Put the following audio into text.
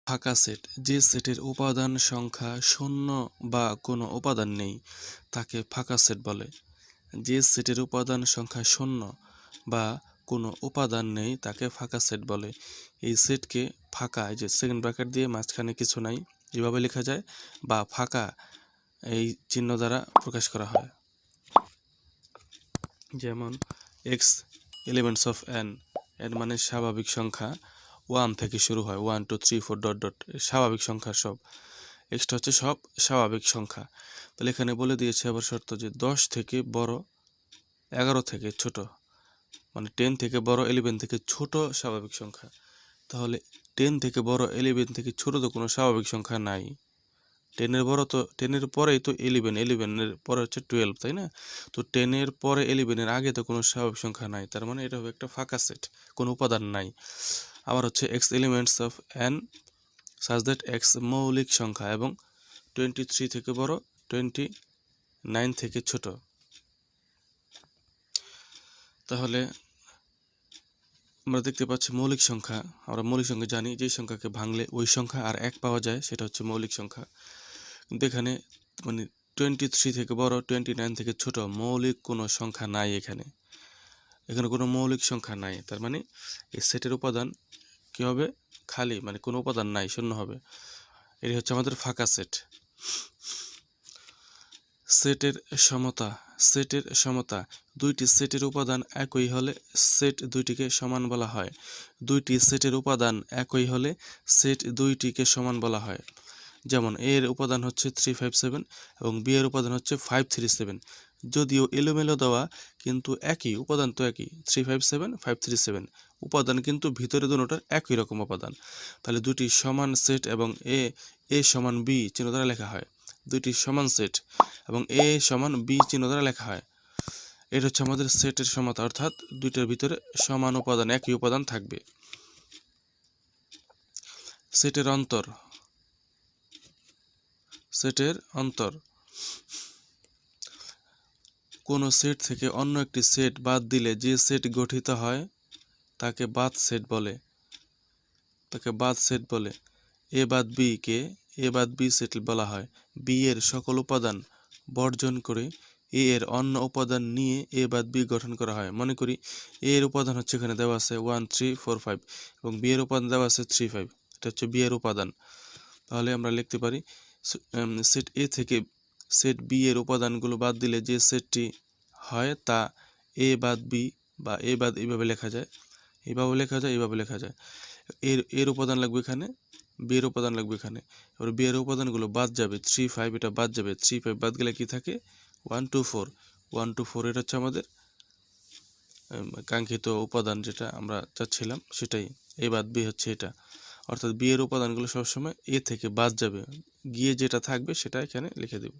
ফাঁকা সেট, যে সেটের উপাদান সংখ্যা শূন্য বা কোনো উপাদান নেই তাকে ফাঁকা সেট বলে। যে সেটের উপাদান সংখ্যা শূন্য বা কোনো উপাদান নেই তাকে ফাঁকা সেট বলে। এই সেটকে ফাঁকা, এই যে সেকেন্ড ব্র্যাকেট দিয়ে মাঝখানে কিছু নাই এভাবে লেখা যায়, বা ফাঁকা এই চিহ্ন দ্বারা প্রকাশ করা হয়। যেমন x elements of N, N মানে স্বাভাবিক সংখ্যা, 1 থেকে শুরু হয়, 1 2 3 4 ডট ডট, স্বাভাবিক সংখ্যা সব। এক্সটা হচ্ছে সব স্বাভাবিক সংখ্যা। তাহলে এখানে বলে দিয়েছে আবার শর্ত যে 10 থেকে বড়, 11 থেকে ছোট, মানে 10 থেকে বড়, 11 থেকে ছোট স্বাভাবিক সংখ্যা। তাহলে 10 থেকে বড়, 11 থেকে ছোট তো কোনো স্বাভাবিক সংখ্যা নাই। 10-এর বড় তো 10-এর পরেই তো 11, 11-এর পরে হচ্ছে 12, তাই না? তো 10-এর পরে 11-এর আগে তো কোনো স্বাভাবিক সংখ্যা নাই, তার মানে এটা হবে একটা ফাঁকা সেট, কোনো উপাদান নাই। আবার হচ্ছে x elements of N such that x মৌলিক সংখ্যা এবং 23 থেকে বড়, 29 থেকে ছোট। তাহলে আমরা দেখতে পাচ্ছি মৌলিক সংখ্যা, আমরা মৌলিক সংখ্যা জানি, যে সংখ্যাকে ভাঙলে ওই সংখ্যা আর 1 পাওয়া যায় সেটা হচ্ছে মৌলিক সংখ্যা। কিন্তু এখানে মানে 23 থেকে বড়, 29 থেকে ছোট মৌলিক কোনো সংখ্যা নাই। এখানে কোনো মৌলিক সংখ্যা নাই, তার মানে এই সেটের উপাদান কি হবে? খালি, মানে কোনো উপাদান নাই, শূন্য হবে। এটি হচ্ছে আমাদের ফাঁকা সেট। সেটের সমতা, সেটের সমতা, দুইটি সেটের উপাদান একই হলে সেট দুইটিকে সমান বলা হয়। দুইটি সেটের উপাদান একই হলে সেট দুইটিকে সমান বলা হয়। যেমন এ এর উপাদান হচ্ছে 357 এবং বি এর উপাদান হচ্ছে 537। যদিও এলোমেলো দেওয়া, কিন্তু একই উপাদান তো একই, 357 537 উপাদান, কিন্তু ভিতরে দুটোটার একই রকম উপাদান। তাহলে দুটি সমান সেট এবং এ সমান বি চিহ্ন দ্বারা লেখা হয়। দুইটি সমান সেট এবং এ সমান বি চিহ্ন দ্বারা লেখা হয়। এটা হচ্ছে আমাদের সেটের সমতা, অর্থাৎ দুইটার ভিতরে সমান উপাদান, একই উপাদান থাকবে। সেটের অন্তর, সেটের অন্তর, কোনো সেট থেকে অন্য একটি সেট বাদ দিলে যে সেট গঠিত হয় তাকে বাদ সেট বলে, তাকে বাদ সেট বলে। এ বাদ বি কে এ বাদ বি সেট বলা হয়। বি এর সকল উপাদান বর্জন করে এ এর অন্য উপাদান নিয়ে এ বাদ বি গঠন করা হয়। মনে করি এ এর উপাদান হচ্ছে এখানে দেওয়া আছে 1 3 4 5 এবং বি এর উপাদান দেওয়া আছে 3 5, এটা হচ্ছে বি এর উপাদান। তাহলে আমরা লিখতে পারি সেট এ থেকে সেট বি এর উপাদানগুলো বাদ দিলে যে সেটটি হয় তা এ বাদ বি, বা এ বাদ, এইভাবে লেখা যায়, এইভাবে লেখা যায়, এইভাবে লেখা যায়। এর উপাদান লাগবে এখানে, বি এর উপাদান লাগবে এখানে। এবার বি এর উপাদানগুলো বাদ যাবে, 3 5 এটা বাদ যাবে, 3 5 বাদ গেলে কি থাকে? 1 2 4, 1 2 4, এটা হচ্ছে আমাদের কাঙ্ক্ষিত উপাদান, যেটা আমরা চাচ্ছিলাম সেটাই। এ বাদ বি হচ্ছে এটা, অর্থাৎ বি এর উপাদানগুলো সবসময় এ থেকে বাদ যাবে, গিয়ে যেটা থাকবে সেটা এখানে লিখে দেব।